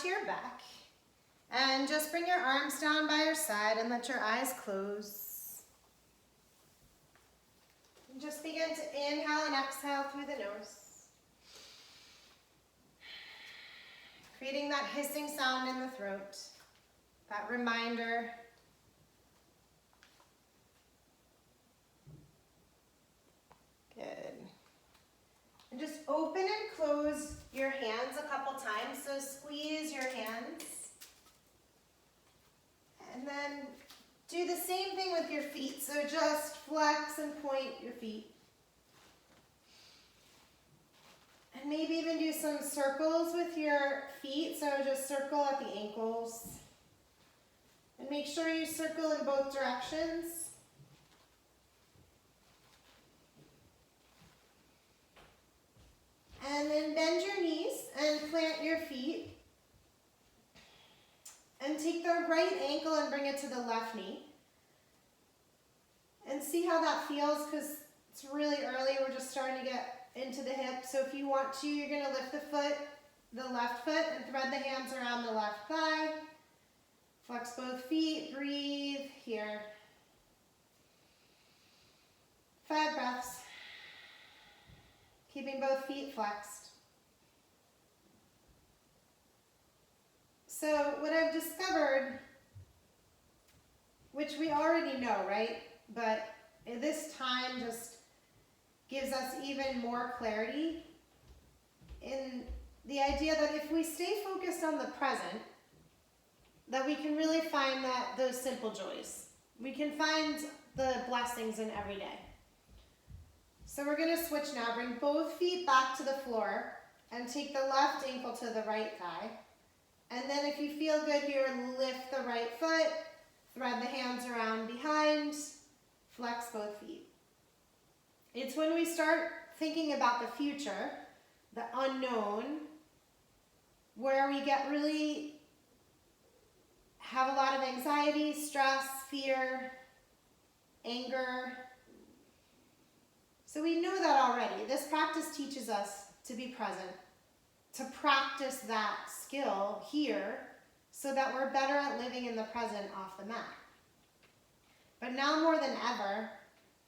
onto your back. And just bring your arms down by your side and let your eyes close. And just begin to inhale and exhale through the nose. Creating that hissing sound in the throat, that reminder. Good. And just open and close your hands a couple times. So squeeze your hands. And then do the same thing with your feet. So just flex and point your feet. And maybe even do some circles with your feet. So just circle at the ankles. And make sure you circle in both directions. And then bend your knees and plant your feet. And take the right ankle and bring it to the left knee. And see how that feels, because it's really early. We're just starting to get into the hip. So if you want to, you're going to lift the left foot, and thread the hands around the left thigh. Flex both feet. Breathe here. 5 breaths. Keeping both feet flexed. So what I've discovered, which we already know, right? But this time just gives us even more clarity in the idea that if we stay focused on the present, that we can really find those simple joys. We can find the blessings in every day. So we're going to switch now. Bring both feet back to the floor and take the left ankle to the right thigh. And then if you feel good here, lift the right foot, thread the hands around behind, flex both feet. It's when we start thinking about the future, the unknown, where we have a lot of anxiety, stress, fear, anger. So we know that already. This practice teaches us to be present, to practice that skill here so that we're better at living in the present off the mat. But now more than ever,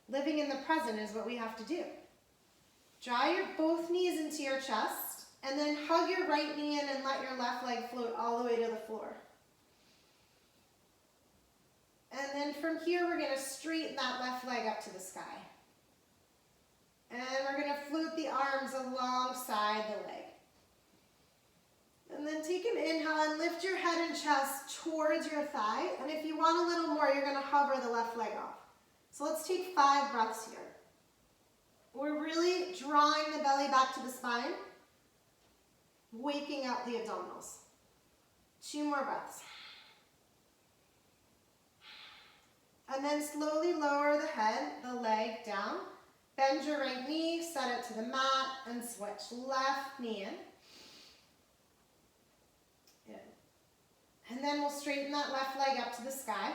living in the present is what we have to do. Draw your both knees into your chest and then hug your right knee in and let your left leg float all the way to the floor. And then from here, we're going to straighten that left leg up to the sky. And we're going to float the arms alongside the leg. And then take an inhale and lift your head and chest towards your thigh. And if you want a little more, you're going to hover the left leg off. So let's take 5 breaths here. We're really drawing the belly back to the spine, waking up the abdominals. 2 more breaths. And then slowly lower the head, the leg down. Bend your right knee, set it to the mat, and switch. Left knee in. Good. And then we'll straighten that left leg up to the sky.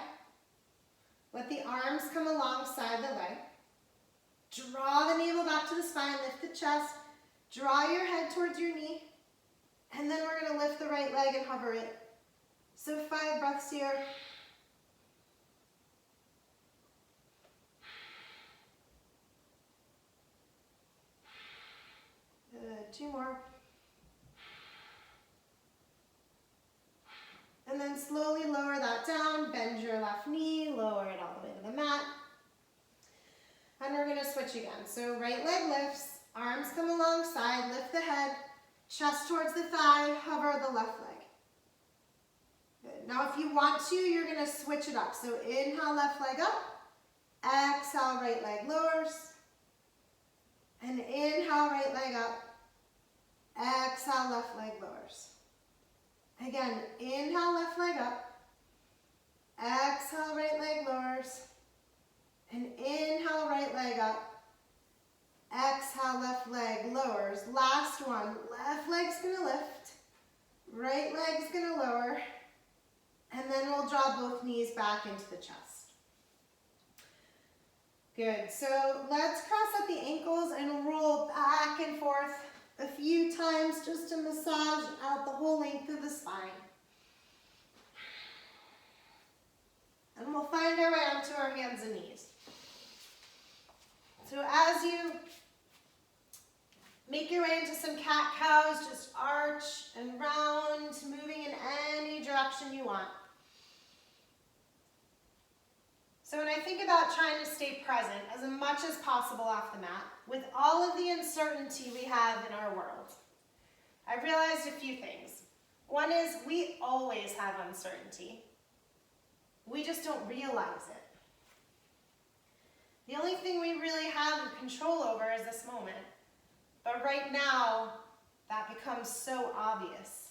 Let the arms come alongside the leg. Draw the navel back to the spine, lift the chest. Draw your head towards your knee. And then we're going to lift the right leg and hover it. So 5 breaths here. Good. 2 more. And then slowly lower that down. Bend your left knee. Lower it all the way to the mat. And we're going to switch again. So right leg lifts. Arms come alongside. Lift the head. Chest towards the thigh. Hover the left leg. Good. Now if you want to, you're going to switch it up. So inhale, left leg up. Exhale, right leg lowers. And inhale, right leg up. Exhale, left leg lowers. Again, inhale, left leg up. Exhale, right leg lowers. And inhale, right leg up. Exhale, left leg lowers. Last one. Left leg's going to lift. Right leg's going to lower. And then we'll draw both knees back into the chest. Good. So let's cross up the ankles and roll back and forth a few times just to massage out the whole length of the spine. And we'll find our way onto our hands and knees. So as you make your way into some cat-cows, just arch and round, moving in any direction you want. So when I think about trying to stay present as much as possible off the mat, with all of the uncertainty we have in our world, I realized a few things. One is we always have uncertainty. We just don't realize it. The only thing we really have control over is this moment. But right now, that becomes so obvious.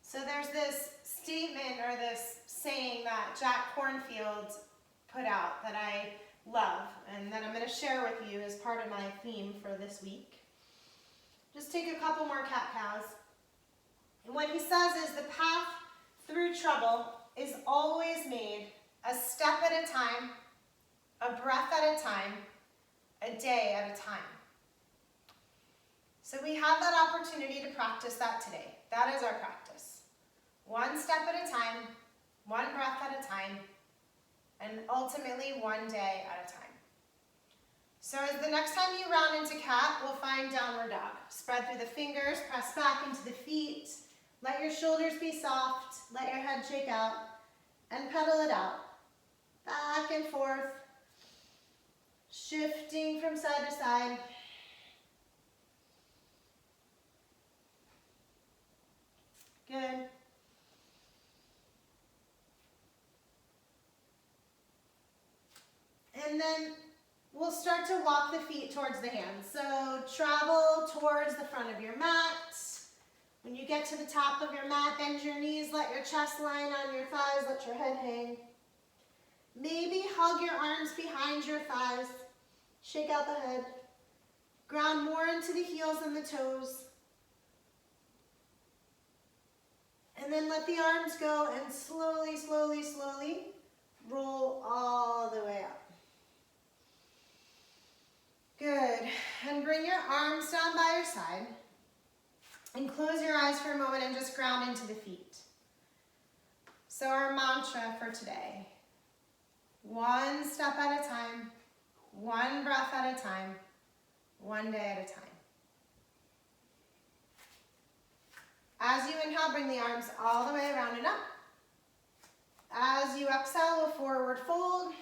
So there's this statement or this saying that Jack Kornfield put out that I love and that I'm going to share with you as part of my theme for this week. Just take a couple more cat-cows. And what he says is the path through trouble is always made a step at a time, a breath at a time, a day at a time. So we have that opportunity to practice that today. That is our practice. One step at a time, one breath at a time, and ultimately one day at a time. So as the next time you round into cat, we'll find downward dog. Spread through the fingers, press back into the feet, let your shoulders be soft, let your head shake out, and pedal it out. Back and forth, shifting from side to side. Good. And then we'll start to walk the feet towards the hands. So travel towards the front of your mat. When you get to the top of your mat, bend your knees, let your chest line on your thighs, let your head hang. Maybe hug your arms behind your thighs. Shake out the head. Ground more into the heels than the toes. And then let the arms go and slowly, slowly, slowly roll all the way up. Good. And bring your arms down by your side. And close your eyes for a moment and just ground into the feet. So our mantra for today, one step at a time, one breath at a time, one day at a time. As you inhale, bring the arms all the way around and up. As you exhale, a forward fold.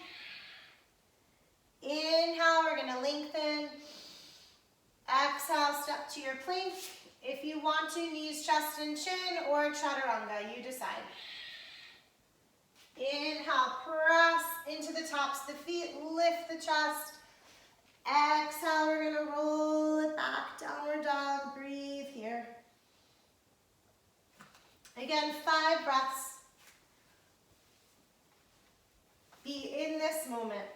Inhale, we're going to lengthen. Exhale, step to your plank. If you want to, knees, chest, and chin, or chaturanga, you decide. Inhale, press into the tops of the feet, lift the chest. Exhale, we're going to roll it back, downward dog, breathe here. Again, 5 breaths. Be in this moment.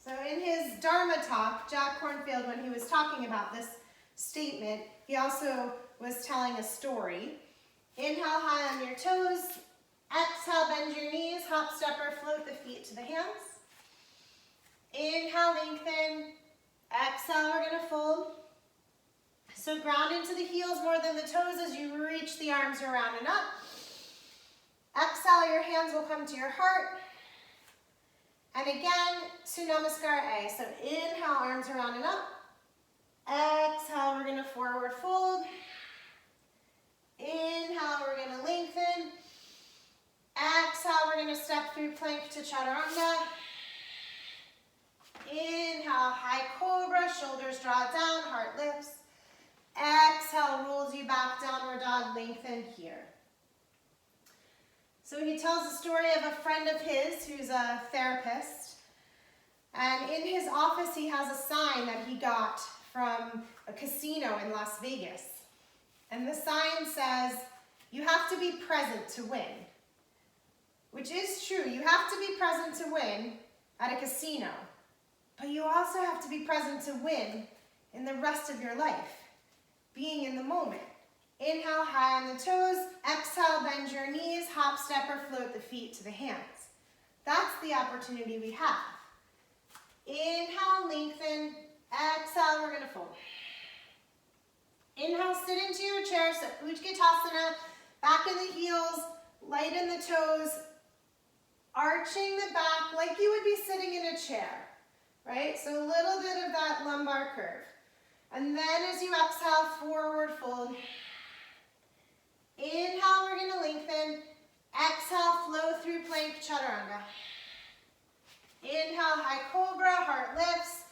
So in his Dharma talk, Jack Kornfield, when he was talking about this statement, he also was telling a story. Inhale high on your toes. Exhale, bend your knees. Hop, step, or float the feet to the hands. Inhale, lengthen. Exhale, we're going to fold. So ground into the heels more than the toes as you reach the arms around and up. Exhale, your hands will come to your heart. And again, to Namaskar A. So inhale, arms around and up. Exhale, we're going to forward fold. Inhale, we're going to lengthen. Exhale, we're going to step through plank to chaturanga. Inhale, high cobra, shoulders draw down, heart lifts. Exhale, rolls you back, downward dog, lengthen here. So he tells the story of a friend of his who's a therapist. And in his office, he has a sign that he got from a casino in Las Vegas. And the sign says, you have to be present to win. Which is true. You have to be present to win at a casino. But you also have to be present to win in the rest of your life. Being in the moment. Inhale, high on the toes. Exhale, bend your knees. Hop, step, or float the feet to the hands. That's the opportunity we have. Inhale, lengthen. Exhale, we're going to fold. Inhale, sit into your chair, so Utkatasana, back in the heels, lighten the toes, arching the back like you would be sitting in a chair, right? So a little bit of that lumbar curve. And then as you exhale, forward fold. Inhale, we're gonna lengthen. Exhale, flow through plank chaturanga. Inhale, high cobra, heart lifts.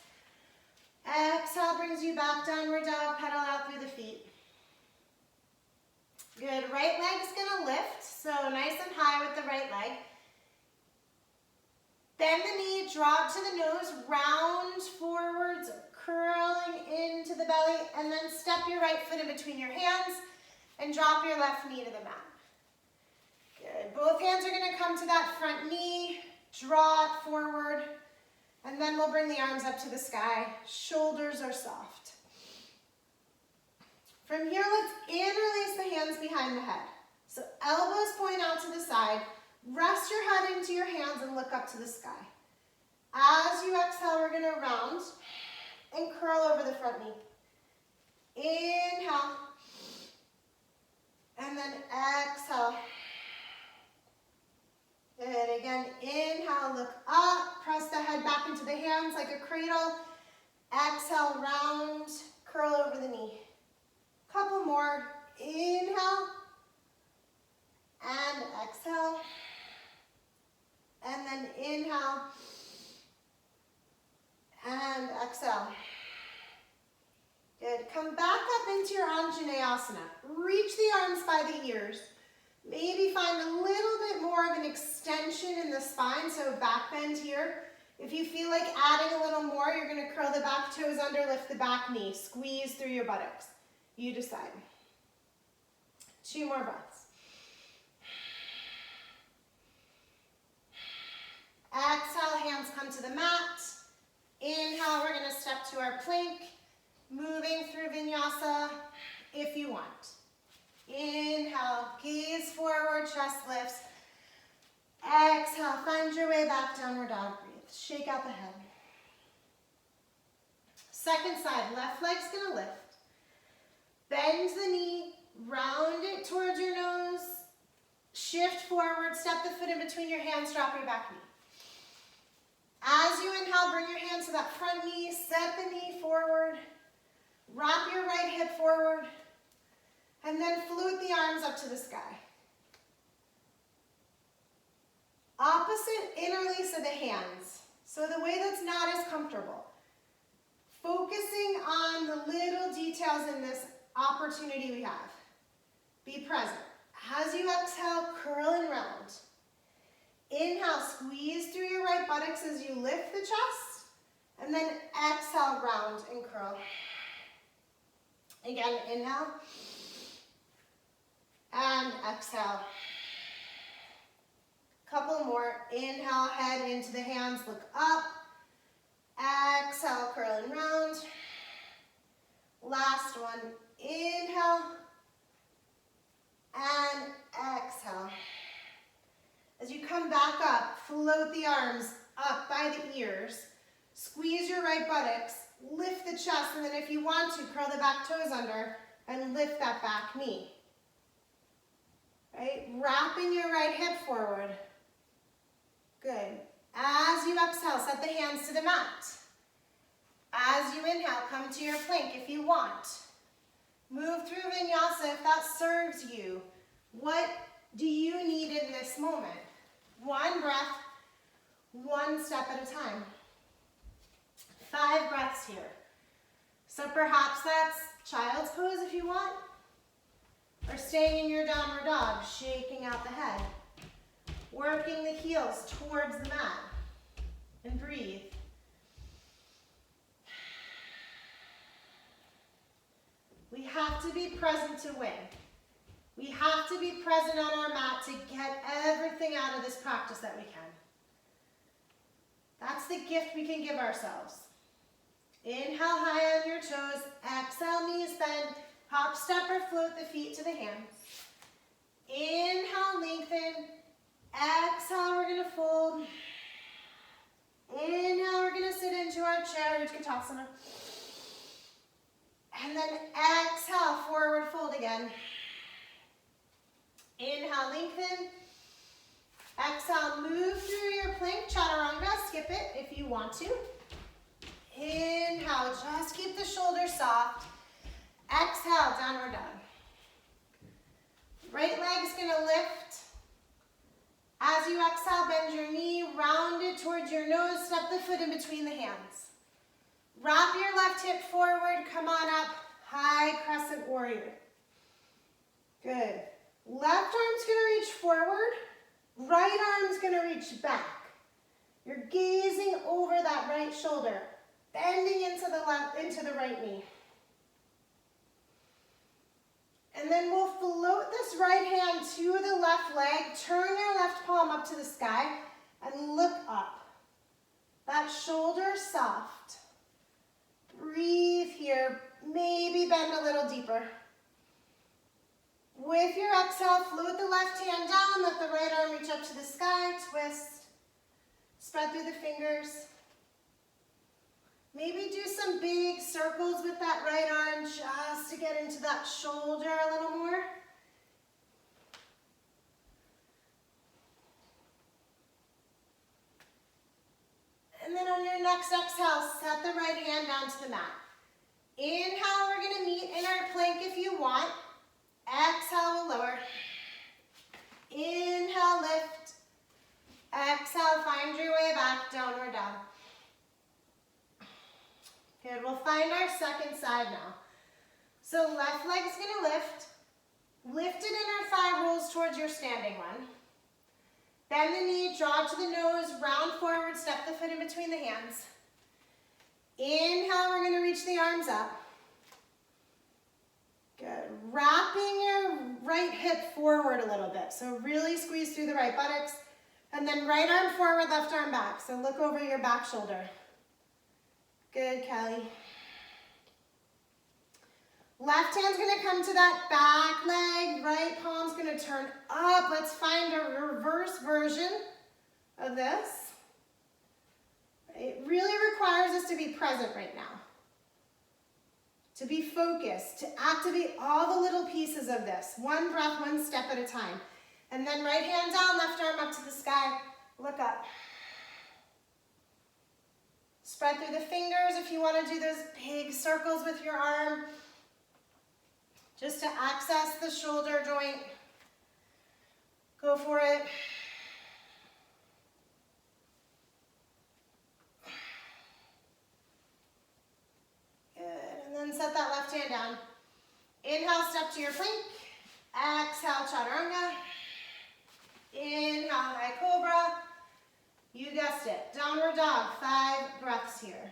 Exhale brings you back, downward dog, pedal out through the feet. Good, right leg's gonna lift, so nice and high with the right leg. Bend the knee, draw it to the nose, round forwards, curling into the belly, and then step your right foot in between your hands and drop your left knee to the mat. Good, both hands are gonna come to that front knee, draw it forward, and then we'll bring the arms up to the sky. Shoulders are soft. From here, let's interlace the hands behind the head. So elbows point out to the side. Rest your head into your hands and look up to the sky. As you exhale, we're going to round and curl over the front knee. Inhale. And then exhale. Good. Again, inhale, look up. Press the head back into the hands like a cradle. Exhale, round, curl over the knee. Couple more. Inhale. And exhale. And then inhale. And exhale. Good. Come back up into your Anjaneyasana. Reach the arms by the ears. Maybe find a little bit more of an extension in the spine, so back bend here. If you feel like adding a little more, you're going to curl the back toes under, lift the back knee, squeeze through your buttocks. You decide. 2 more breaths. Exhale, hands come to the mat. Inhale, we're going to step to our plank, moving through vinyasa if you want. Inhale, gaze forward, chest lifts. Exhale, find your way back, downward dog, breathe. Shake out the head. Second side, left leg's gonna lift. Bend the knee, round it towards your nose. Shift forward, step the foot in between your hands, drop your back knee. As you inhale, bring your hands to that front knee, set the knee forward. Wrap your right hip forward. And then float the arms up to the sky. Opposite interlace of the hands. So the way that's not as comfortable. Focusing on the little details in this opportunity we have. Be present. As you exhale, curl and round. Inhale, squeeze through your right buttocks as you lift the chest. And then exhale, round and curl. Again, inhale. And exhale. Couple more. Inhale, head into the hands, look up. Exhale, curl and round. Last one. Inhale. And exhale. As you come back up, float the arms up by the ears. Squeeze your right buttocks. Lift the chest, and then if you want to, curl the back toes under and lift that back knee. Right? Wrapping your right hip forward. Good. As you exhale, set the hands to the mat. As you inhale, come to your plank if you want. Move through vinyasa if that serves you. What do you need in this moment? 1 breath, 1 step at a time. 5 breaths here. So perhaps that's child's pose if you want. Or staying in your downward dog, shaking out the head. Working the heels towards the mat. And breathe. We have to be present to win. We have to be present on our mat to get everything out of this practice that we can. That's the gift we can give ourselves. Inhale high on your toes. Exhale, knees bend. Hop, step, or float the feet to the hands. Inhale, lengthen. Exhale, we're going to fold. Inhale, we're going to sit into our chair, Utkatasana. And then exhale. exhale, forward fold again. Inhale, lengthen. Exhale, move through your plank, chaturanga. Skip it if you want to. Inhale, just keep the shoulders soft. Exhale, downward dog. Right leg's gonna lift. As you exhale, bend your knee, round it towards your nose, step the foot in between the hands. Wrap your left hip forward, come on up, high crescent warrior. Good. Left arm's gonna reach forward, right arm's gonna reach back. You're gazing over that right shoulder, bending into the right knee. And then we'll float this right hand to the left leg, turn your left palm up to the sky, and look up. That shoulder soft. Breathe here, maybe bend a little deeper. With your exhale, float the left hand down, let the right arm reach up to the sky, twist, spread through the fingers. Maybe do some big circles with that right arm just to get into that shoulder a little more. And then on your next exhale, set the right hand down to the mat. Inhale, we're going to meet in our plank if you want. Exhale, we'll lower. Inhale, lift. Exhale, find your way back, downward dog. Good, we'll find our second side now. So left leg's gonna lift. Lift it in our thigh rolls towards your standing one. Bend the knee, draw to the nose, round forward, step the foot in between the hands. Inhale, we're gonna reach the arms up. Good, wrapping your right hip forward a little bit. So really squeeze through the right buttocks. And then right arm forward, left arm back. So look over your back shoulder. Good, Kelly. Left hand's gonna come to that back leg, right palm's gonna turn up. Let's find a reverse version of this. It really requires us to be present right now. To be focused, to activate all the little pieces of this. One breath, one step at a time. And then right hand down, left arm up to the sky, look up. Spread through the fingers if you want to do those big circles with your arm. Just to access the shoulder joint. Go for it. Good, and then set that left hand down. Inhale, step to your plank. Exhale, chaturanga. Inhale, high cobra. You guessed it, downward dog, 5 breaths here.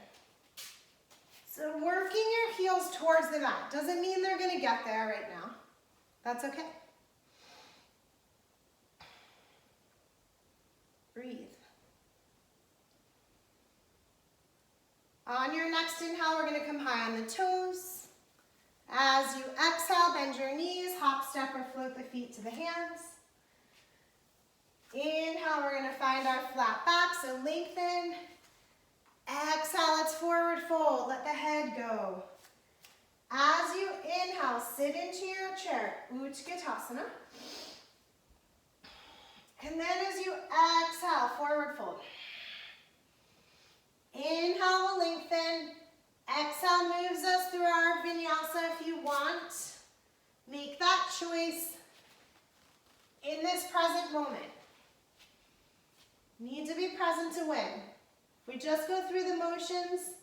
So working your heels towards the mat doesn't mean they're gonna get there right now. That's okay. Breathe. On your next inhale, we're gonna come high on the toes. As you exhale, bend your knees, hop, step, or float the feet to the hands. Inhale, we're gonna find our flat back, so lengthen. Exhale, let's forward fold, let the head go. As you inhale, sit into your chair, Utkatasana. And then as you exhale, forward fold. Inhale, we'll lengthen. Exhale moves us through our vinyasa if you want. Make that choice in this present moment. Need to be present to win. If we just go through the motions,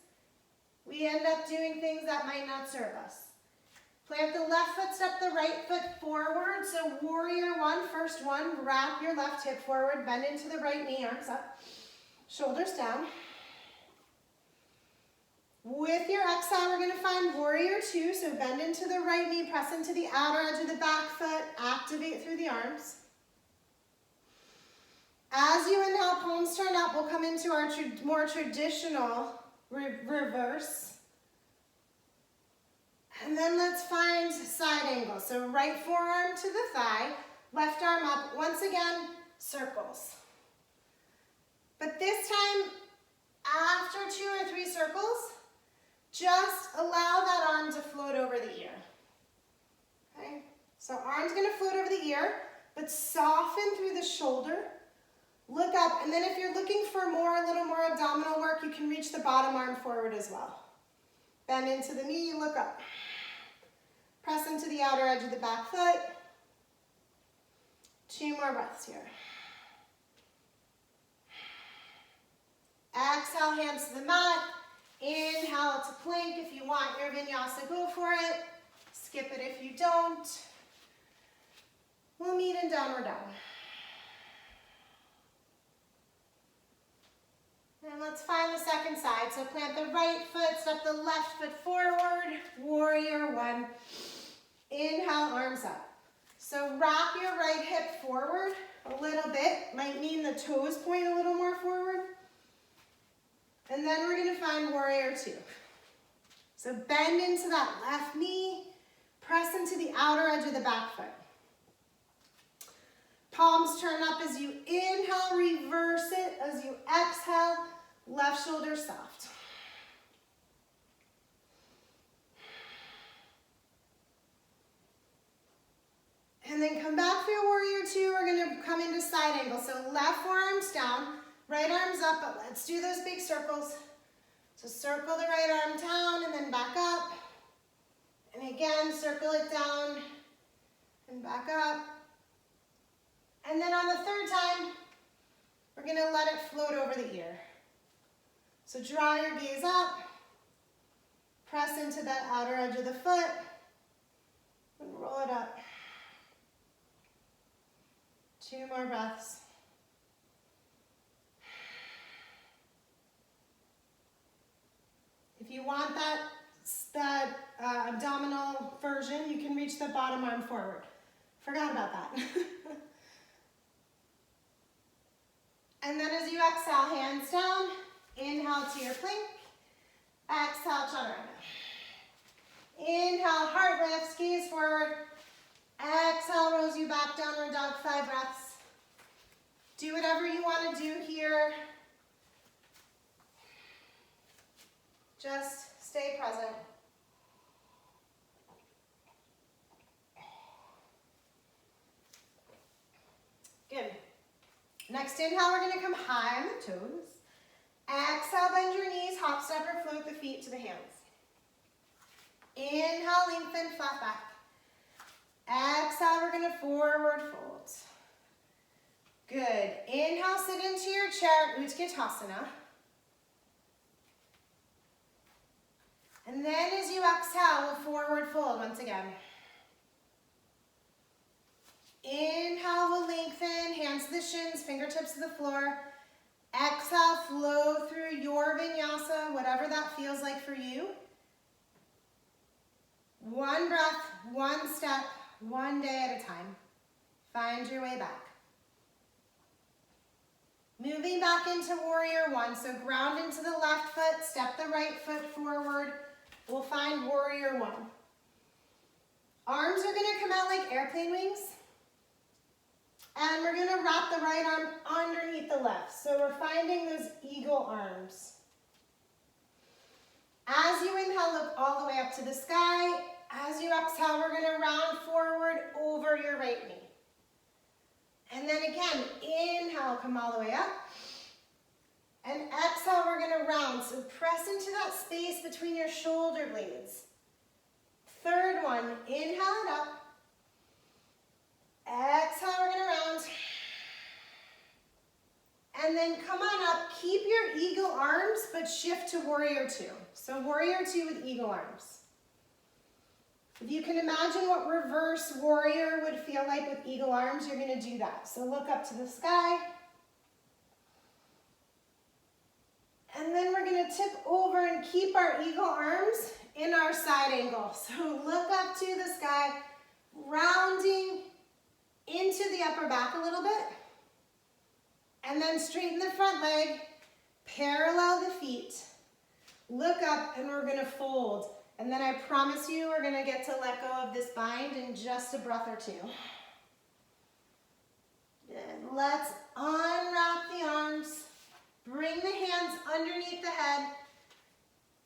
we end up doing things that might not serve us. Plant the left foot, step the right foot forward. So warrior one, first one, wrap your left hip forward, bend into the right knee, arms up, shoulders down. With your exhale, we're gonna find warrior two. So bend into the right knee, press into the outer edge of the back foot, activate through the arms. As you inhale, palms turn up, we'll come into our more traditional reverse. And then let's find side angle. So right forearm to the thigh, left arm up. Once again, circles. But this time, after 2 or 3 circles, just allow that arm to float over the ear. arm's gonna float over the ear, but soften through the shoulder. Look up, and then if you're looking for a little more abdominal work, you can reach the bottom arm forward as well. Bend into the knee, look up. Press into the outer edge of the back foot. 2 more breaths here. Exhale, hands to the mat. Inhale to plank. If you want your vinyasa, go for it. Skip it if you don't. We'll meet in downward dog. And let's find the second side. So plant the right foot, step the left foot forward. Warrior 1. Inhale, arms up. So rock your right hip forward a little bit. Might mean the toes point a little more forward. And then we're going to find warrior 2. So bend into that left knee. Press into the outer edge of the back foot. Palms turn up as you inhale, reverse it. As you exhale, left shoulder soft. And then come back for your warrior 2. We're going to come into side angle. So left forearms down, right arms up, but let's do those big circles. So circle the right arm down and then back up. And again, circle it down and back up. And then on the third time, we're going to let it float over the ear. So draw your gaze up, press into that outer edge of the foot, and roll it up. 2 more breaths. If you want that abdominal version, you can reach the bottom arm forward. Forgot about that. And then as you exhale, hands down, inhale to your plank, exhale, chaturanga. Inhale, heart lifts, gaze forward. Exhale, rolls you back, downward dog, 5 breaths. Do whatever you want to do here. Just stay present. Good. Next inhale, we're going to come high on the toes. Exhale, bend your knees, hop, step, or float the feet to the hands. Inhale, lengthen, flat back. Exhale, we're going to forward fold. Good. Inhale, sit into your chair, Utkatasana. And then as you exhale, we'll forward fold once again. Inhale, we'll lengthen, hands to the shins, fingertips to the floor. Exhale, flow through your vinyasa, whatever that feels like for you. 1 breath, 1 step, 1 day at a time. Find your way back. Moving back into warrior 1, so ground into the left foot, step the right foot forward. We'll find warrior 1. Arms are going to come out like airplane wings. And we're going to wrap the right arm underneath the left. So we're finding those eagle arms. As you inhale, look all the way up to the sky. As you exhale, we're going to round forward over your right knee. And then again, inhale, come all the way up. And exhale, we're going to round. So press into that space between your shoulder blades. Third one, inhale it up. Exhale, we're going to round. And then come on up, keep your eagle arms, but shift to warrior 2. So warrior 2 with eagle arms. If you can imagine what reverse warrior would feel like with eagle arms, you're going to do that. So look up to the sky. And then we're going to tip over and keep our eagle arms in our side angle. So look up to the sky, rounding into the upper back a little bit. And then straighten the front leg, parallel the feet. Look up and we're going to fold. And then I promise you we're going to get to let go of this bind in just a breath or 2. Good. Let's unwrap the arms. Bring the hands underneath the head.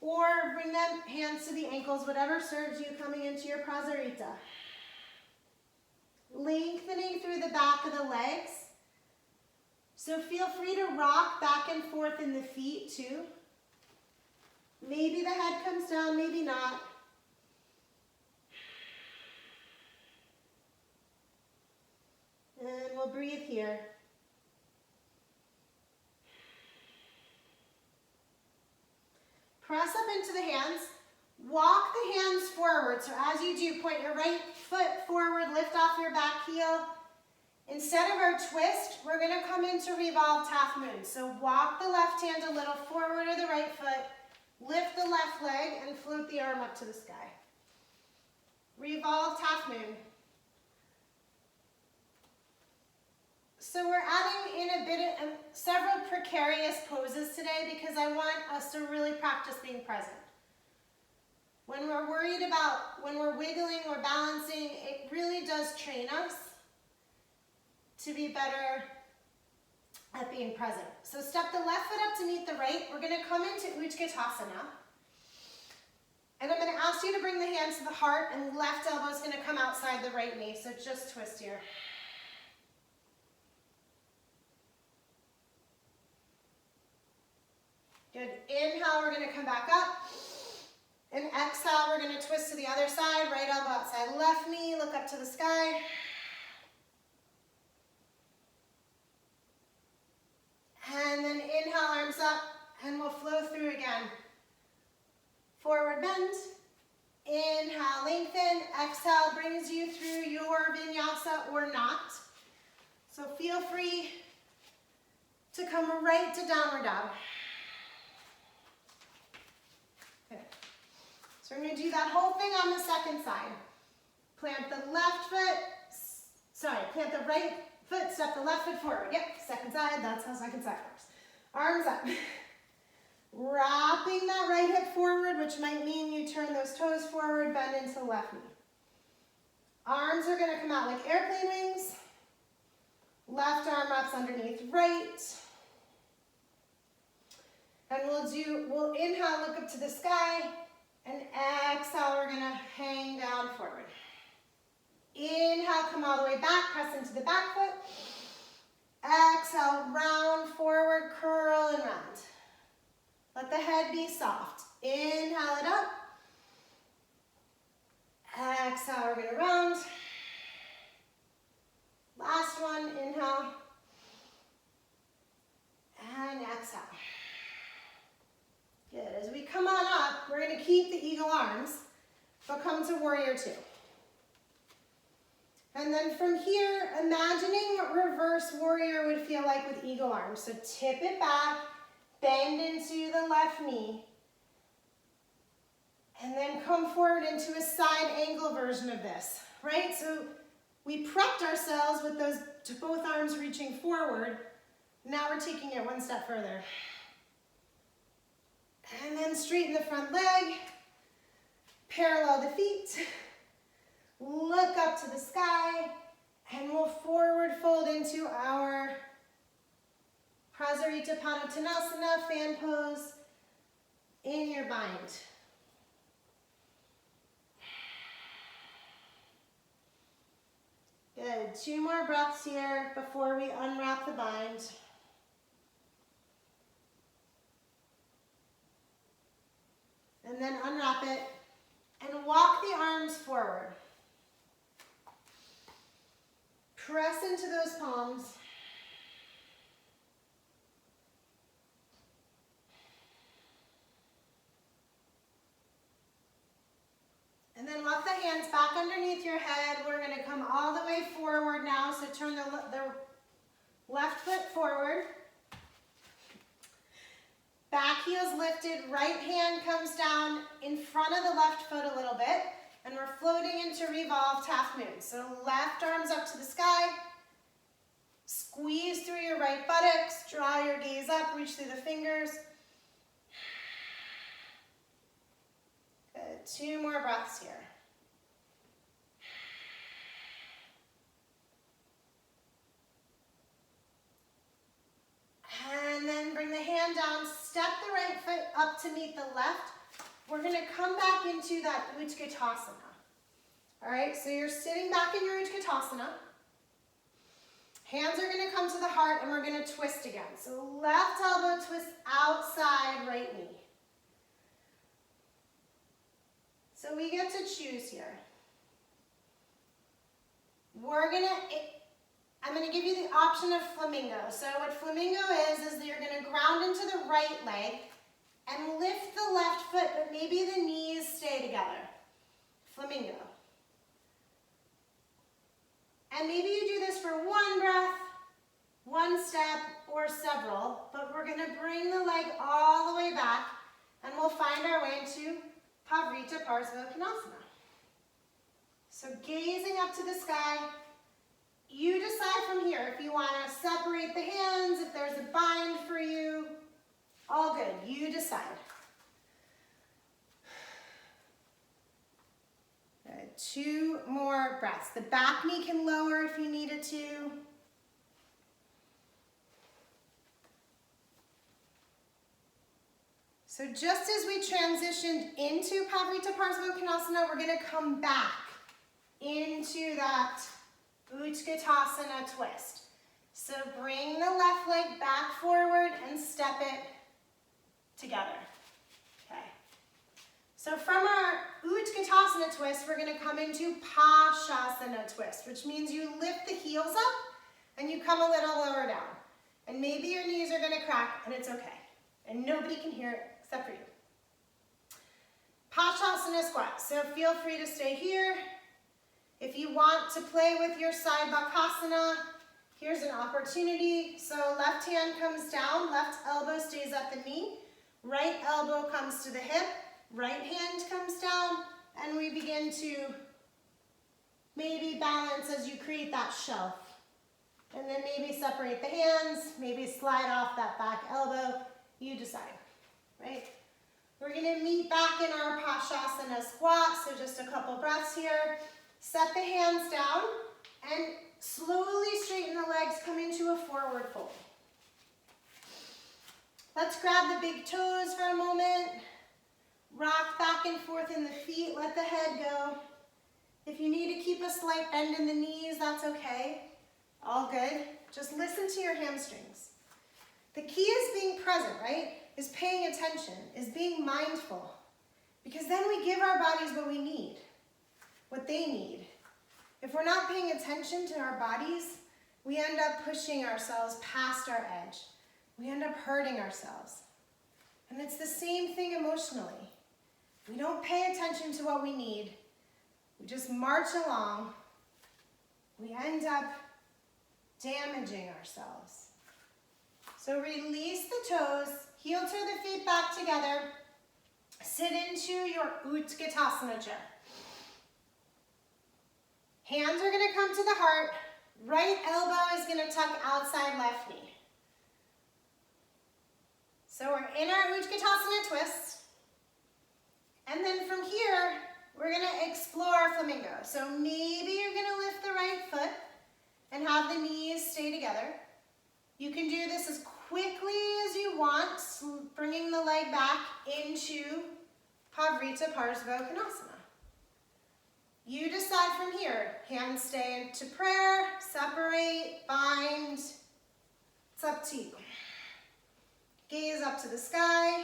Or bring them hands to the ankles, whatever serves you coming into your Prasarita. lengthening through the back of the legs. So feel free to rock back and forth in the feet too. Maybe the head comes down, maybe not. And we'll breathe here. Press up into the hands. Walk the hands forward. So as you do, point your right foot forward, lift off your back heel. Instead of our twist, we're going to come into revolved half moon. So walk the left hand a little forward or the right foot, lift the left leg, and float the arm up to the sky. Revolved half moon. So we're adding in a bit of several precarious poses today because I want us to really practice being present. When we're worried about, when we're wiggling or balancing, it really does train us to be better at being present. So step the left foot up to meet the right. We're going to come into Waguespack. And I'm going to ask you to bring the hands to the heart, and left elbow is going to come outside the right knee. So just twist here. Good. Inhale, we're going to come back up. And exhale, we're going to twist to the other side. Right elbow outside left knee. Look up to the sky. And then inhale, arms up, and we'll flow through again. Forward bend. Inhale, lengthen. Exhale brings you through your vinyasa or not. So feel free to come right to downward dog. Okay. So we're going to do that whole thing on the second side. Plant the left foot, plant the right foot, step the left foot forward. Yep, second side, that's how second side works. Arms up. Wrapping that right hip forward, which might mean you turn those toes forward, bend into the left knee. Arms are going to come out like airplane wings. Left arm wraps underneath right. And we'll inhale, look up to the sky, and exhale, we're going to hang down forward. Inhale, come all the way back, press into the back foot. Exhale, round, forward, curl, and round. Let the head be soft. Inhale it up. Exhale, we're going to round. Last one, inhale. And exhale. Good. As we come on up, we're going to keep the eagle arms, but come to warrior two. And then from here, imagining what reverse warrior would feel like with eagle arms. So tip it back, bend into the left knee, and then come forward into a side angle version of this, right? So we prepped ourselves with those both arms reaching forward. Now we're taking it one step further. And then straighten the front leg, parallel the feet. Look up to the sky, and we'll forward fold into our Prasarita Padottanasana, fan pose in your bind. Good, 2 more breaths here before we unwrap the bind. And then unwrap it, and walk the arms forward. Press into those palms. And then walk the hands back underneath your head. We're going to come all the way forward now. So turn the left foot forward. Back heel's lifted. Right hand comes down in front of the left foot a little bit. And we're floating into revolved half moon. So left arm's up to the sky. Squeeze through your right buttocks. Draw your gaze up. Reach through the fingers. Good. 2 more breaths here. And then bring the hand down. Step the right foot up to meet the left. We're going to come back into that Waguespack. All right, so you're sitting back in your Utkatasana. Hands are going to come to the heart and we're going to twist again. So left elbow twist outside right knee. So we get to choose here. I'm going to give you the option of flamingo. So what flamingo is that you're going to ground into the right leg and lift the left foot, but maybe the knees stay together. Flamingo. And maybe you do this for one breath, one step, or several, but we're going to bring the leg all the way back and we'll find our way into Pavrita Parsvakonasana. So gazing up to the sky, you decide from here if you want to separate the hands, if there's a bind for you, all good, you decide. Good. 2 more breaths. The back knee can lower if you needed to. So just as we transitioned into Pavrita Parsvakonasana, we're going to come back into that Utkatasana twist. So bring the left leg back forward and step it together. Okay. So from our Utkatasana twist, we're going to come into Pashasana twist, which means you lift the heels up and you come a little lower down. And maybe your knees are going to crack and it's okay. And nobody can hear it except for you. Pashasana squat. So feel free to stay here. If you want to play with your side bakasana, here's an opportunity. So left hand comes down, left elbow stays at the knee, right elbow comes to the hip, right hand comes down, and we begin to maybe balance as you create that shelf. And then maybe separate the hands, maybe slide off that back elbow, you decide, right? We're gonna meet back in our Pashasana squat, so just a couple breaths here. Set the hands down and slowly straighten the legs, come into a forward fold. Let's grab the big toes for a moment. Rock back and forth in the feet, let the head go. If you need to keep a slight bend in the knees, that's okay. All good. Just listen to your hamstrings. The key is being present, right? Is paying attention, is being mindful. Because then we give our bodies what we need. What they need. If we're not paying attention to our bodies, we end up pushing ourselves past our edge. We end up hurting ourselves. And it's the same thing emotionally. We don't pay attention to what we need. We just march along. We end up damaging ourselves. So release the toes, heel turn the feet back together, sit into your Utkatasana chair. Hands are going to come to the heart. Right elbow is going to tuck outside left knee. So we're in our Utkatasana twist. And then from here, we're going to explore flamingo. So maybe you're going to lift the right foot and have the knees stay together. You can do this as quickly as you want, bringing the leg back into Pavrita Parsvakonasana. You decide from here. Hands stay into prayer, separate, bind. It's up to you. Gaze up to the sky.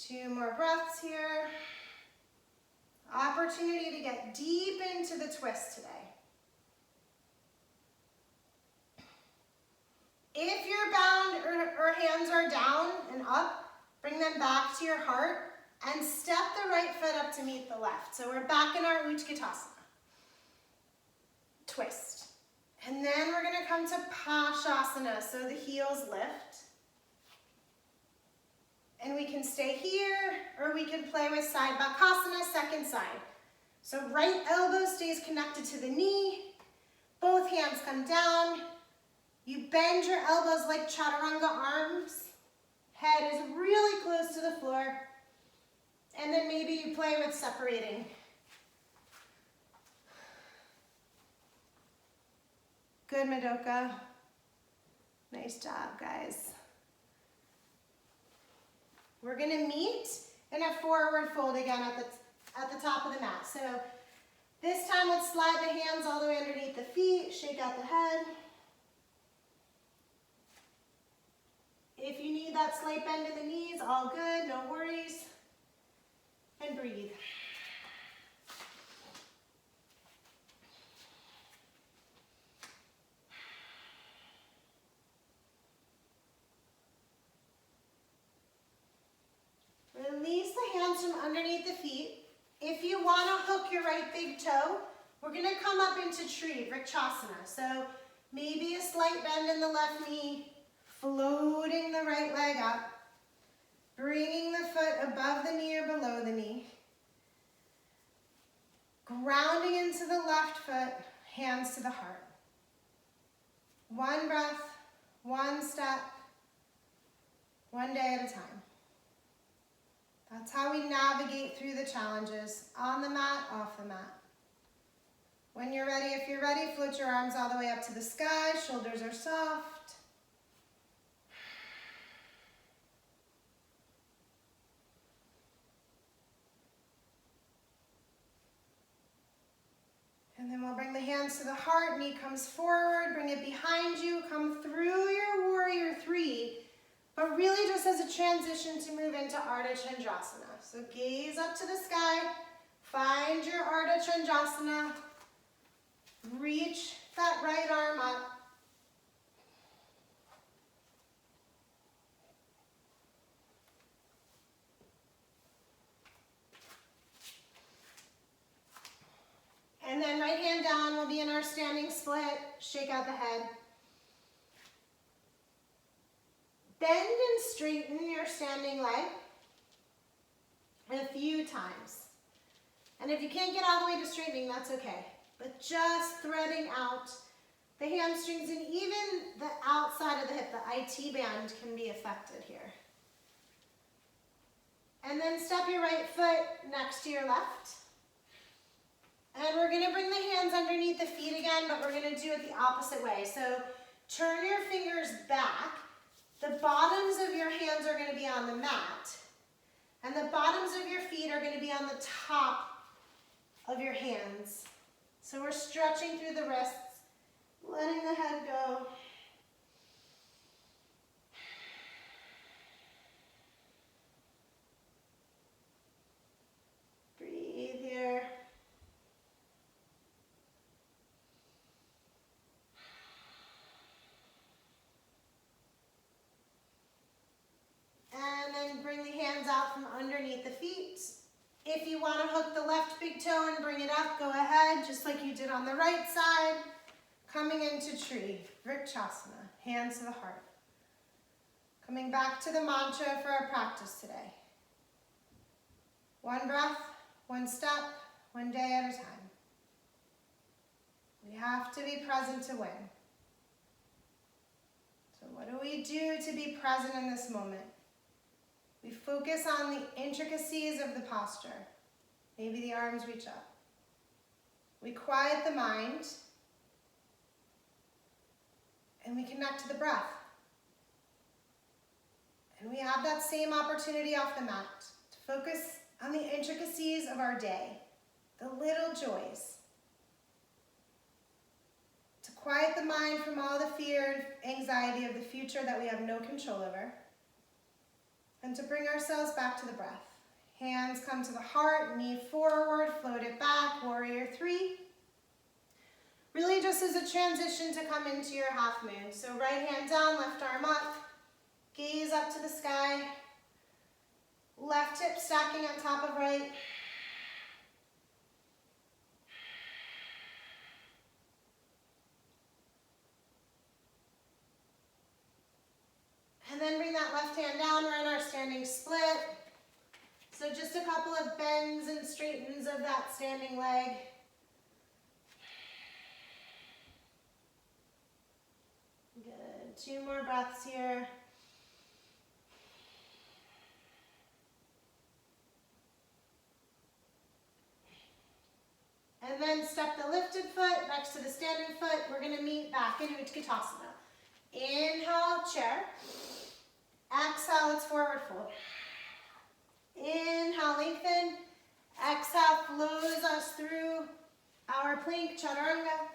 2 more breaths here. Opportunity to get deep into the twist today. If you're bound or hands are down and up, bring them back to your heart and step the right foot up to meet the left. So we're back in our Utkatasana. Twist. And then we're going to come to Pashasana, so the heels lift. And we can stay here, or we can play with side bakasana, second side. So right elbow stays connected to the knee. Both hands come down. You bend your elbows like chaturanga arms. Head is really close to the floor. And then maybe you play with separating. Good, Madoka. Nice job, guys. We're going to meet in a forward fold again at the top of the mat. So this time let's slide the hands all the way underneath the feet, shake out the head. If you need that slight bend in the knees, all good, no worries. And breathe. Release the hands from underneath the feet. If you want to hook your right big toe, we're going to come up into tree, Vrikshasana. So maybe a slight bend in the left knee, floating the right leg up, bringing the foot above the knee or below the knee, grounding into the left foot, hands to the heart. One breath, one step, one day at a time. That's how we navigate through the challenges, on the mat, off the mat. When you're ready, if you're ready, float your arms all the way up to the sky, shoulders are soft. And then we'll bring the hands to the heart, knee comes forward, bring it behind you, come through your warrior three, but really just as a transition to move into Ardha Chandrasana. So gaze up to the sky, find your Ardha Chandrasana, reach that right arm up. And then right hand down, we'll be in our standing split, shake out the head. Bend and straighten your standing leg a few times. And if you can't get all the way to straightening, that's okay. But just threading out the hamstrings and even the outside of the hip, the IT band can be affected here. And then step your right foot next to your left. And we're going to bring the hands underneath the feet again, but we're going to do it the opposite way. So turn your fingers back. The bottoms of your hands are going to be on the mat. And the bottoms of your feet are going to be on the top of your hands. So we're stretching through the wrists, letting the head go. Breathe here. And then bring the hands out from underneath the feet. If you want to hook the left big toe and bring it up, go ahead, just like you did on the right side. Coming into tree, Vrikshasana, hands to the heart. Coming back to the mantra for our practice today. One breath, one step, one day at a time. We have to be present to win. So what do we do to be present in this moment? We focus on the intricacies of the posture. Maybe the arms reach up. We quiet the mind. And we connect to the breath. And we have that same opportunity off the mat to focus on the intricacies of our day, the little joys. To quiet the mind from all the fear and anxiety of the future that we have no control over. And to bring ourselves back to the breath. Hands come to the heart, knee forward, float it back, warrior three. Really just as a transition to come into your half moon. So right hand down, left arm up, gaze up to the sky, left hip stacking on top of right. And then bring that left hand down, we're in our standing split. So just a couple of bends and straightens of that standing leg. Good, 2 more breaths here. And then step the lifted foot next to the standing foot. We're going to meet back in Utkatasana. Inhale, chair. Exhale, it's forward fold. Inhale, lengthen. Exhale, flows us through our plank chaturanga.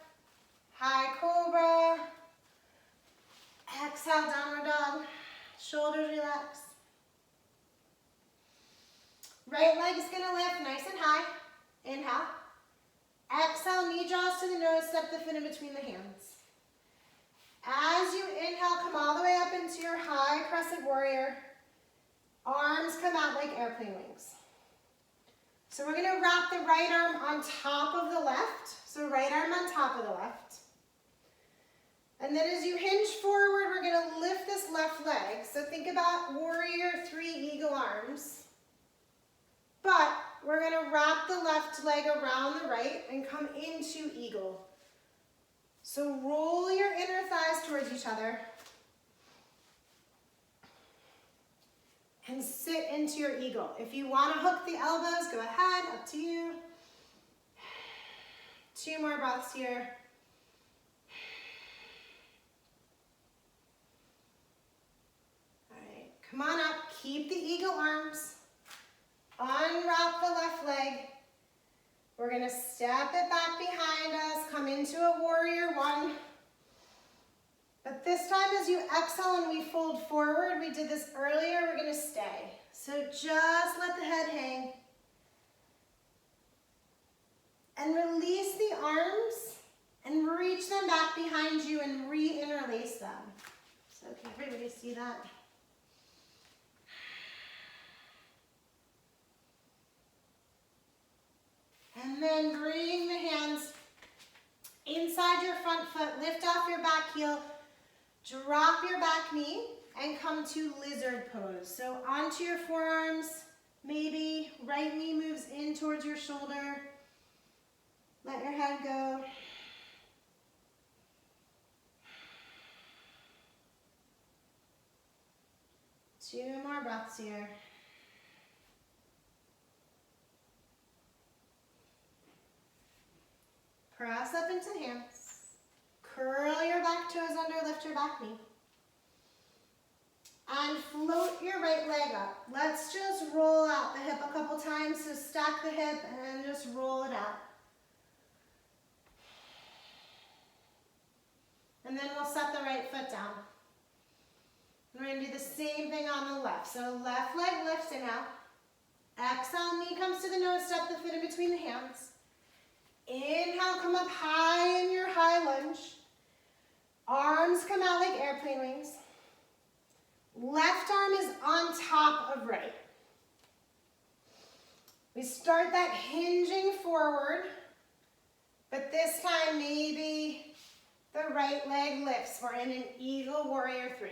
High cobra. Exhale, downward dog. Shoulders relax. Right leg is going to lift nice and high. Inhale. Exhale, knee draws to the nose, step the foot in between the hands. As you inhale, come all the way up into your high crescent warrior. Arms come out like airplane wings. So we're going to wrap the right arm on top of the left. So right arm on top of the left. And then as you hinge forward, we're going to lift this left leg. So think about warrior 3 eagle arms. But we're going to wrap the left leg around the right and come into eagle. So roll your inner thighs towards each other. And sit into your eagle. If you want to hook the elbows, go ahead, up to you. 2 more breaths here. All right, come on up, keep the eagle arms. Unwrap the left leg. We're going to step it back behind us, come into a warrior 1. But this time as you exhale and we fold forward, we did this earlier, we're going to stay. So just let the head hang. And release the arms and reach them back behind you and re-interlace them. So can everybody see that? And then bring the hands inside your front foot, lift off your back heel, drop your back knee, and come to lizard pose. So onto your forearms, maybe right knee moves in towards your shoulder. Let your head go. Two more breaths here. Press up into hands. Curl your back toes under, lift your back knee. And float your right leg up. Let's just roll out the hip a couple times. So stack the hip and just roll it out. And then we'll set the right foot down. We're going to do the same thing on the left. So left leg lifts, inhale. Exhale, knee comes to the nose, step the foot in between the hands. Inhale, come up high in your high lunge. Arms come out like airplane wings. Left arm is on top of right. We start that hinging forward, but this time maybe the right leg lifts. We're in an eagle warrior 3.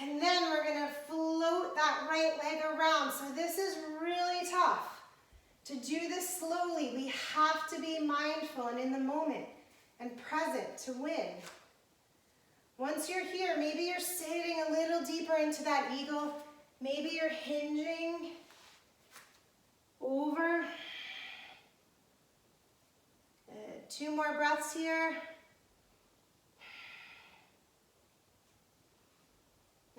And then we're going to float that right leg around. So this is really tough. To do this slowly, we have to be mindful and in the moment and present to win. Once you're here, maybe you're sitting a little deeper into that eagle. Maybe you're hinging over. 2 more breaths here.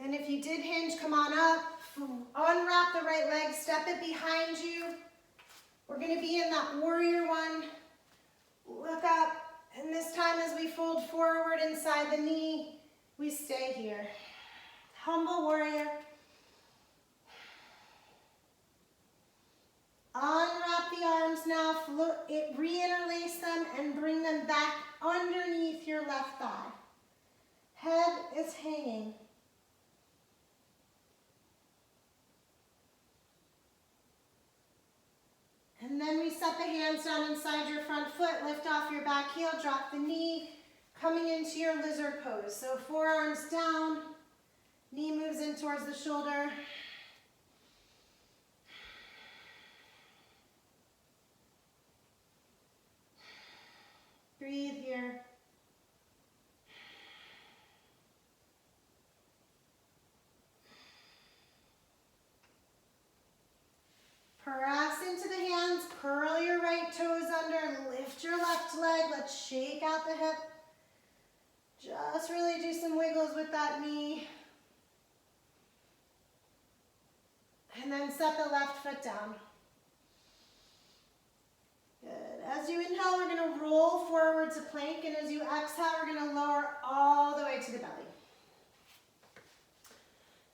And if you did hinge, come on up. Unwrap the right leg, step it behind you. We're going to be in that warrior 1. Look up. And this time as we fold forward inside the knee, we stay here. Humble warrior. Unwrap the arms now, re-interlace them and bring them back underneath your left thigh. Head is hanging. And then we set the hands down inside your front foot, lift off your back heel, drop the knee, coming into your lizard pose. So forearms down, knee moves in towards the shoulder. Breathe here. Press into the hands, curl your right toes under, lift your left leg. Let's shake out the hip. Just really do some wiggles with that knee. And then set the left foot down. Good. As you inhale, we're going to roll forward to plank, and as you exhale, we're going to lower all the way to the belly.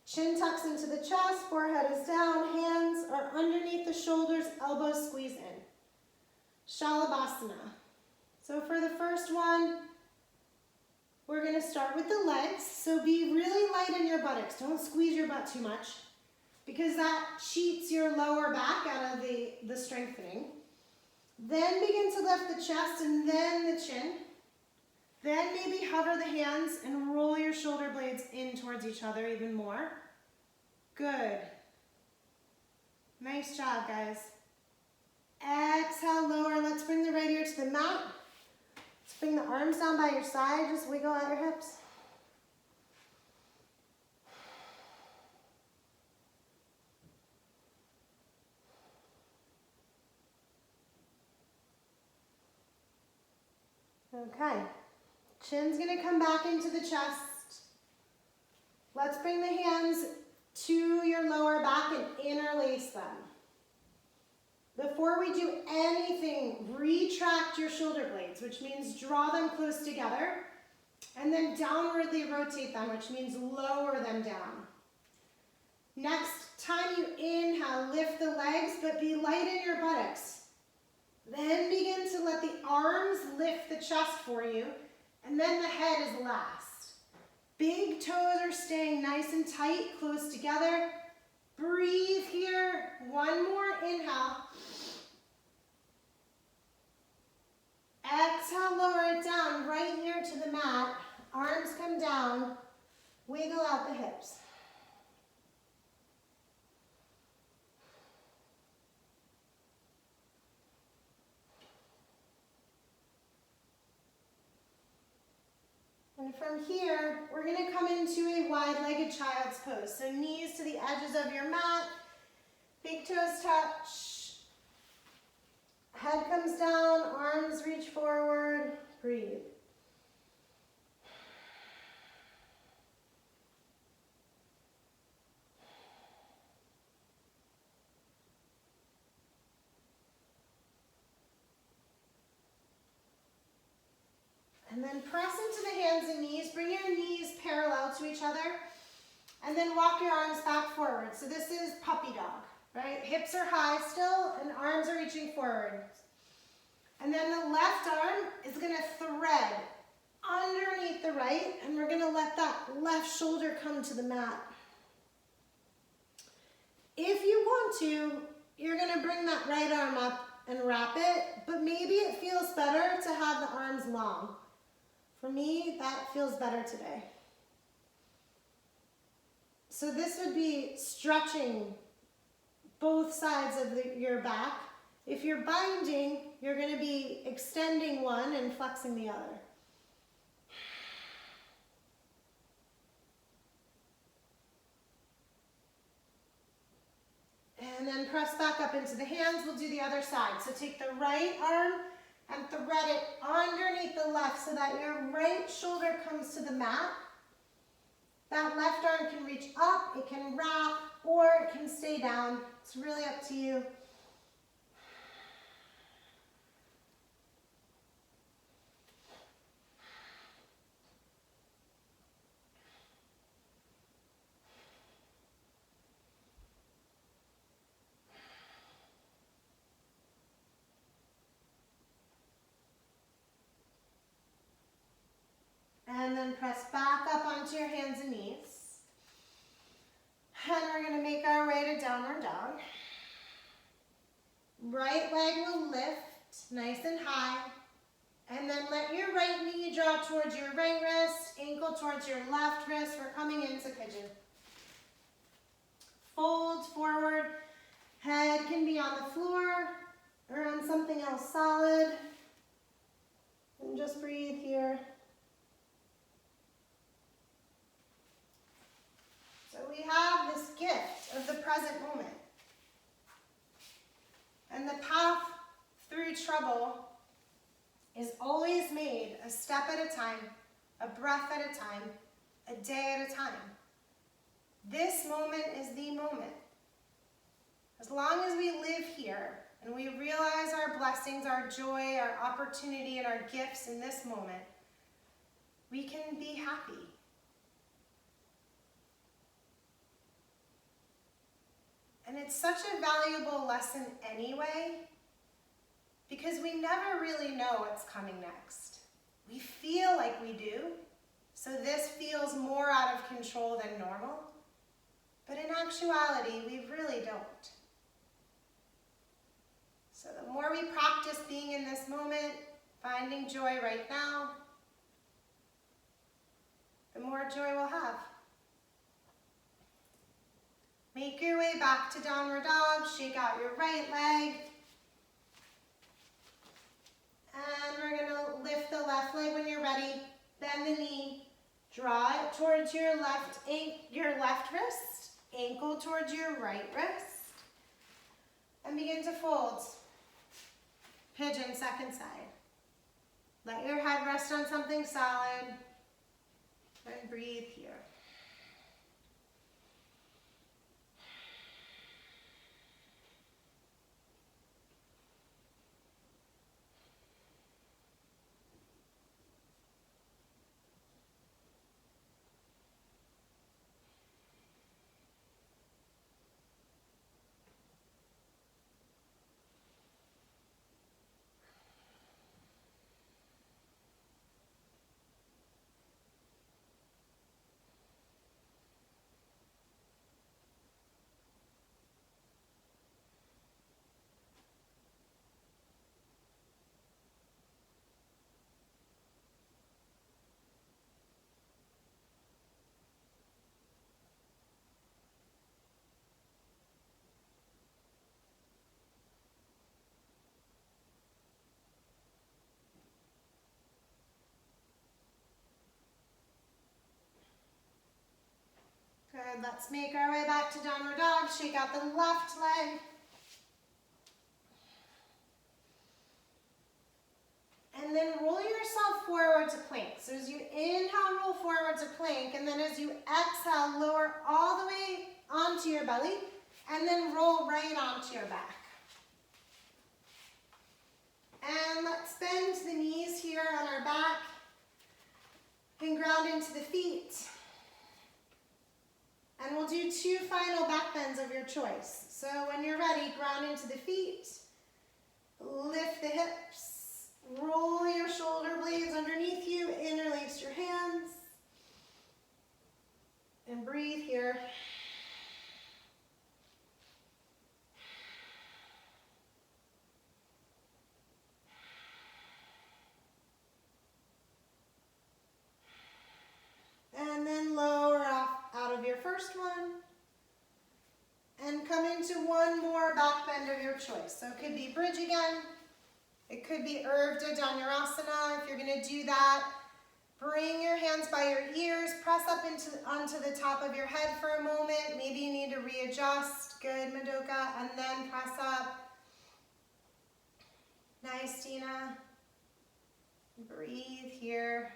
Chin tucks into the chest, forehead is down, hands are underneath the shoulders, elbows squeeze in. Shalabhasana. So for the first one, we're going to start with the legs. So be really light in your buttocks. Don't squeeze your butt too much because that cheats your lower back out of the strengthening. Then begin to lift the chest and then the chin. Then maybe hover the hands and roll your shoulder blades in towards each other even more. Good. Nice job, guys. Exhale, lower. Let's bring the right ear to the mat. Let's bring the arms down by your side. Just wiggle out your hips. Okay. Chin's going to come back into the chest. Let's bring the hands to your lower back and interlace them. Before we do anything, retract your shoulder blades, which means draw them close together, and then downwardly rotate them, which means lower them down. Next time you inhale, lift the legs, but be light in your buttocks. Then begin to let the arms lift the chest for you, and then the head is last. Big toes are staying nice and tight, close together. Breathe here. One more inhale. Exhale, lower it down, right ear to the mat. Arms come down. Wiggle out the hips. And from here, we're going to come into a wide-legged child's pose. So knees to the edges of your mat, big toes touch, head comes down, arms reach forward, breathe. And then press into the hands and knees. Bring your knees parallel to each other. And then walk your arms back forward. So this is puppy dog, right? Hips are high still and arms are reaching forward. And then the left arm is going to thread underneath the right. And we're going to let that left shoulder come to the mat. If you want to, you're going to bring that right arm up and wrap it. But maybe it feels better to have the arms long. For me, that feels better today. So this would be stretching both sides of your back. If you're binding, you're going to be extending one and flexing the other. And then press back up into the hands. We'll do the other side. So take the right arm and thread it underneath the left so that your right shoulder comes to the mat. That left arm can reach up, it can wrap, or it can stay down. It's really up to you. And then press back up onto your hands and knees. And we're going to make our way to downward dog. Right leg will lift nice and high. And then let your right knee draw towards your right wrist, ankle towards your left wrist. We're coming into pigeon. Fold forward. Head can be on the floor or on something else solid. And just breathe here. So we have this gift of the present moment. And the path through trouble is always made a step at a time, a breath at a time, a day at a time. This moment is the moment. As long as we live here, and we realize our blessings, our joy, our opportunity, and our gifts in this moment, we can be happy. And it's such a valuable lesson anyway, because we never really know what's coming next. We feel like we do, so this feels more out of control than normal, but in actuality, we really don't. So the more we practice being in this moment, finding joy right now, the more joy we'll have. Make your way back to downward dog, shake out your right leg. And we're gonna lift the left leg when you're ready, bend the knee, draw it towards your left wrist, ankle towards your right wrist, and begin to fold. Pigeon, second side. Let your head rest on something solid, and breathe here. Good, let's make our way back to downward dog. Shake out the left leg. And then roll yourself forward to plank. So as you inhale, roll forward to plank, and then as you exhale, lower all the way onto your belly, and then roll right onto your back. And let's bend the knees here on our back and ground into the feet. And we'll do 2 final back bends of your choice. So when you're ready, ground into the feet, lift the hips, roll your shoulder blades underneath you, interlace your hands, and breathe here. And then lower off out of your first one. And come into one more back bend of your choice. So it could be bridge again. It could be Urdhva Dhanurasana. If you're going to do that, bring your hands by your ears. Press up onto the top of your head for a moment. Maybe you need to readjust. Good, Madoka. And then press up. Nice, Tina. Breathe here.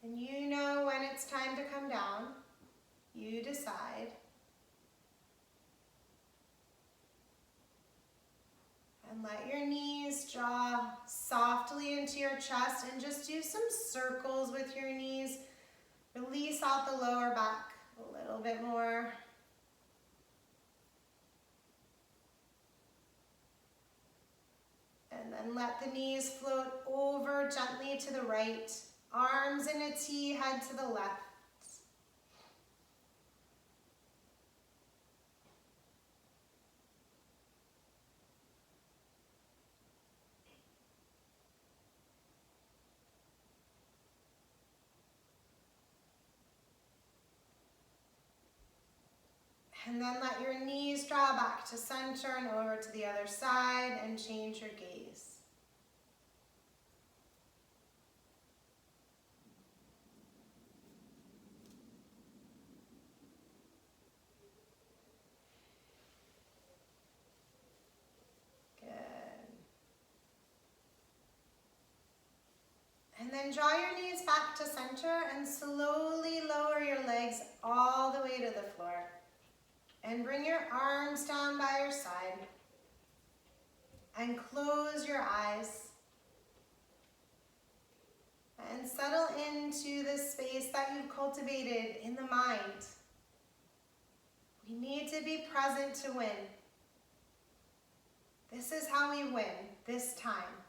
And you know when it's time to come down. You decide. And let your knees draw softly into your chest and just do some circles with your knees. Release out the lower back a little bit more. And then let the knees float over gently to the right. Arms in a T, head to the left. And then let your knees draw back to center and over to the other side and change your gaze. And then draw your knees back to center and slowly lower your legs all the way to the floor. And And bring your arms down by your side. And close your eyes. And settle into the space that you've cultivated in the mind. We need to be present to win. This is how we win this time.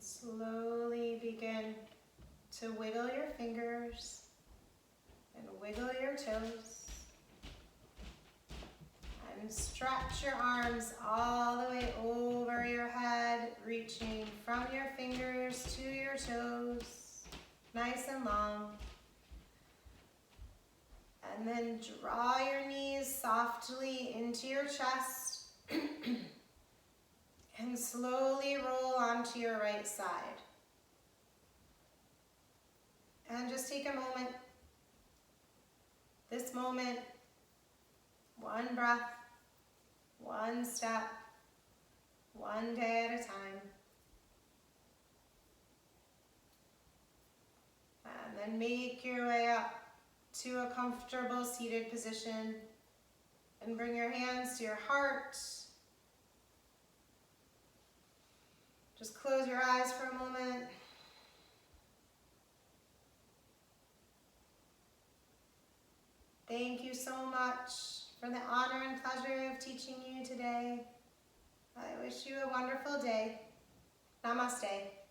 Slowly begin to wiggle your fingers and wiggle your toes. And stretch your arms all the way over your head, reaching from your fingers to your toes, nice and long. And then draw your knees softly into your chest and slowly roll onto your right side. And just take a moment. This moment, one breath, one step, one day at a time. And then make your way up to a comfortable seated position and bring your hands to your heart. Just close your eyes for a moment. Thank you so much for the honor and pleasure of teaching you today. I wish you a wonderful day. Namaste.